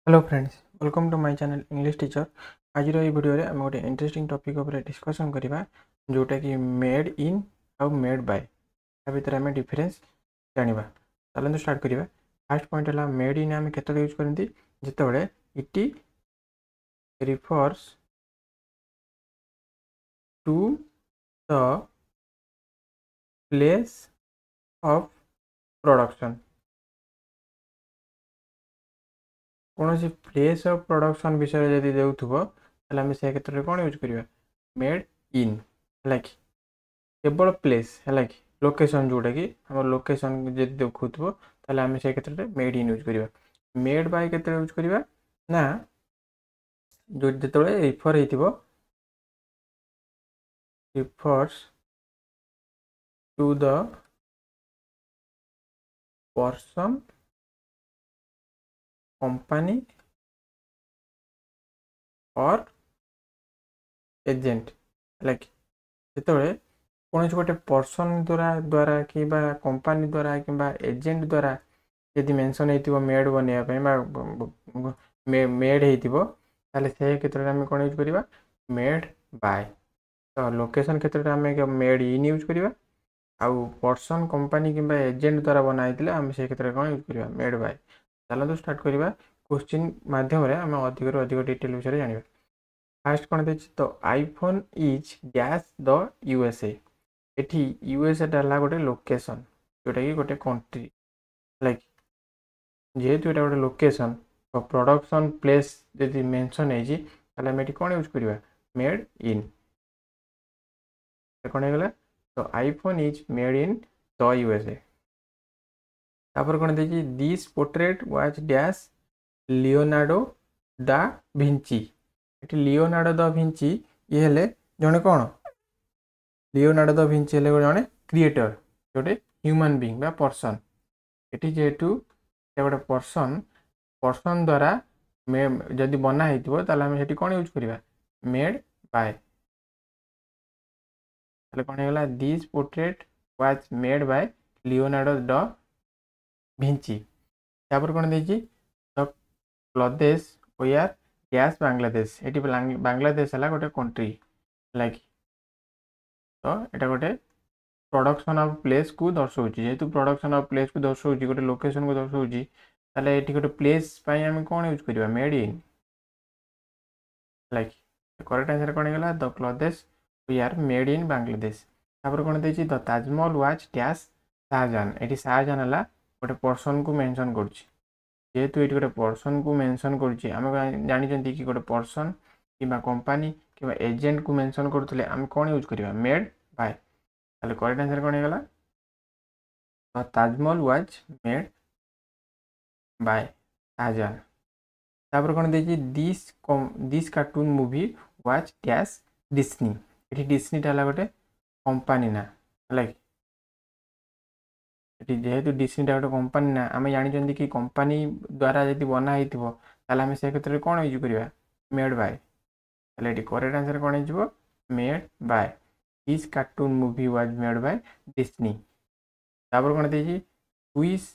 Hello friends, welcome to my channel English teacher. आज video रे आम गोटे इंटरेस्टिंग टॉपिक उपर डिस्कशन करवा जोटा कि मेड इन आउ मेड बाय या भितर आम डिफरेन्स जाना। चलते स्टार्ट करवा। फास्ट पॉइंट है मेड इन आम केत यूज करती जिते it refers to the place of production. कौन सी प्लेस ऑफ प्रोडक्शन विषय जब देउथबो आम से क्षेत्र में कौन यूज करवा मेड इन है कि केवल प्लेस है कि लोकेशन जोटा कि आम लोकेशन जब देखुव आम से क्षेत्र में मेड इन यूज करवा। मेड बाय के यूज करवा ना जो जो रिफर हो refers to the person company और एजेंट है कि जो कौन गोटे पर्सन द्वारा कि कंपनी द्वारा कि एजेंट द्वारा यदि मेंशन हो मेड बनवाई मेड हो से क्षेत्र में आम कौन यूज करवा मेड बाय। तो लोकेशन क्षेत्र में आम मेड इन यूज करवा आउ पर्सन कंपनी कि एजेंट द्वारा बनाई आम से क्षेत्र में कौन यूज करवा मेड बाय। चलते स्टार्ट करवा क्वेश्चन माध्यम आम अधिक अधिक डिटेल विषय जाना। फास्ट कौन देखिए तो iPhone is dash the USA. Eighty USA है गोटे लोकेशन जोटा कि गोटे कंट्री लाइक जेहेतु ये गोटे लोकेशन तो प्रोडक्शन प्लेस जब मेंशन होमें कौन यूज करवा मेड इन कौन होगा तो iPhone is made in the USA. तापर कौन देखिए this portrait was dash Leonardo da Vinci. ये लियोनार्डो दा विंची ये हेले जड़े कौन लियोनार्डो दा विंची हेले जड़े क्रिएटर जोटे ह्यूमन बीइंग बा पर्सन। ये जेहेतु गोटे पर्सन पर्सन द्वारा जदि बनाई आम कौन यूज करवा मेड बाय। कौन होगा this portrait was made by Leonardo da Vinci. तापर कौन देखिए the clothes were dash Bangladesh. ये बांग्लादेश है गोटे कंट्री लाइक तो यहाँ गोटे प्रोडक्शन ऑफ प्लेस को दर्शाऊँ जेहेतु प्रोडक्शन ऑफ प्लेस को दर्शाऊँ गोटे लोकेशन को दर्शाऊँ ताले ये गोटे प्लेस आम कौन यूज करवा made in like correct answer कौन होगा the clothes were made in Bangladesh. तापर कौन देखिए the Taj Mahal was dash Shah Jahan. ये शाहजहान है गोटे पर्सन को मेंशन कर जेहेतु ये गोटे पर्सन को मेंशन करें जानते कि गोटे पर्सन कि कंपनी कि एजेंट को मेंशन करुले आम कौन यूज करवा मेड बाय। ताले करेक्ट आंसर कौन होगा the Taj Mahal was made bye Shah Jahan. तापर कौन देखिए this cartoon movie was dash Disney. ये डिस्नी है गोटे कंपनी ना है जेहेतु डिस्नी गोटे कंपनी ना आम जानते कि कंपनी द्वारा जब बनाई आम से क्षेत्र में कौन यूज करवा मेड बाय। ये करेक्ट आंसर कौन हो made by this cartoon movie was made by Disney. तापर कौन देखिए Swiss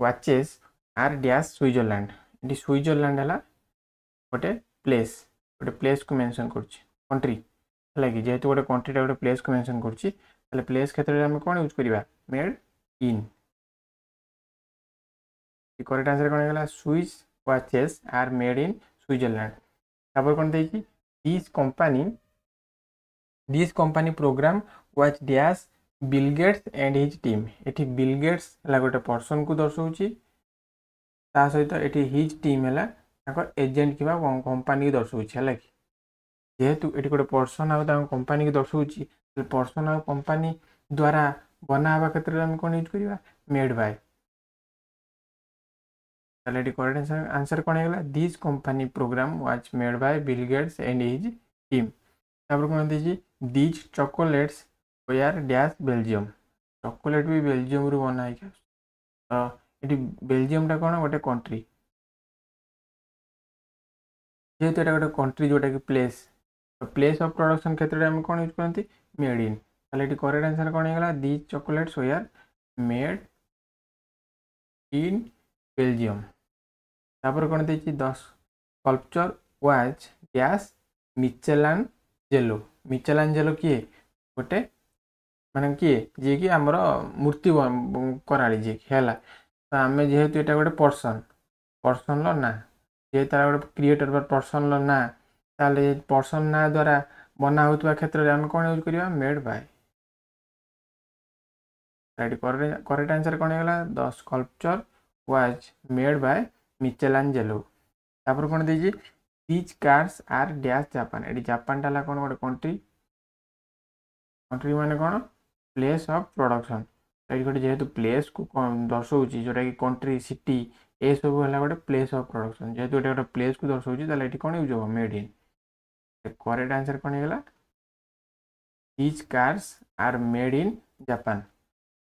watches are dash Switzerland. ये स्विट्जरलैंड है गोटे प्लेस को मेंशन कंट्री है कि जेहेतु गोटे कंट्रीटा गोटे प्लेस को मेंशन कर प्लेस क्षेत्र में आम कौन यूज करवा मेड इन। करेक्ट आंसर कौन होगा Swiss watches are made in Switzerland. तापर कौन देखिए this company program was dash Bill Gates and his team. ये बिल गेट्स है गोटे पर्सन को दर्शाऊँ सहित ये हिज टीम है एजेंट कि कंपनी की दर्शाऊँ है कि जेहेतु ये गोटे पर्सन आ कंपनी की दर्शाऊँ पर्सन आ कंपनी द्वारा बनावा क्षेत्र में आम कौन यूज करवा मेड बाय। ताले करेक्ट आंसर कौन होगा this company program was made by Bill Gates and his team. तापर कौन देखिए these chocolates were dash Belgium. Chocolate भी बेल्जियम रु बनाई तो ये बेल्जियम कौन गोटे कंट्री जेहेतु ये गोटे कंट्री जोटा कि प्लेस ऑफ प्रोडक्शन क्षेत्र में आम कौन यूज करती मेड इन। ताले करेक्ट आंसर कौन होगा these chocolates were made in Belgium. तापर कौन देछि द स्कल्पचर वाज डैश मिचेलांजेलो किए गोटे माने किए जे कि हमर मूर्ति कराली जे हैला तो आमे जेहेतु एटा गोटे पर्सन लो ना जे तार गोटे क्रिएटर बा पर्सन लो ना ताले पर्सन ना द्वारा बना होतबा क्षेत्र रे हम कोन यूज करिया made by right correct answer कोन हेला the sculpture was made by Michelangelo तापर कोन देछि these cars are dash Japan एडी जापान टाला कोन गोटे कंट्री माने कोन प्लेस ऑफ प्रोडक्शन एडी गोटे जेहेतु प्लेस को दर्शाउछि जोटा कि कंट्री सिटी ए सब हला गोटे प्लेस ऑफ प्रोडक्शन जेहेतु एटा गोटे प्लेस को दर्शाउछि ताले एठी कोन यूज हो मेड इन करेक्ट आंसर कोन हेला these cars are made in Japan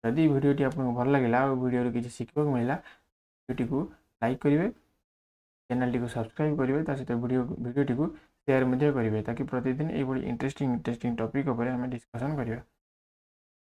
यदि वीडियोटी आपको भल लगे और वीडियो किसी शिखा मिला वीडियो को लाइक करेंगे चैनल को सब्सक्राइब करेंगे सहित वीडियो को शेयर करेंगे ताकि प्रतिदिन ये इंटरेस्टिंग टॉपिक पर डिस्कशन करिया।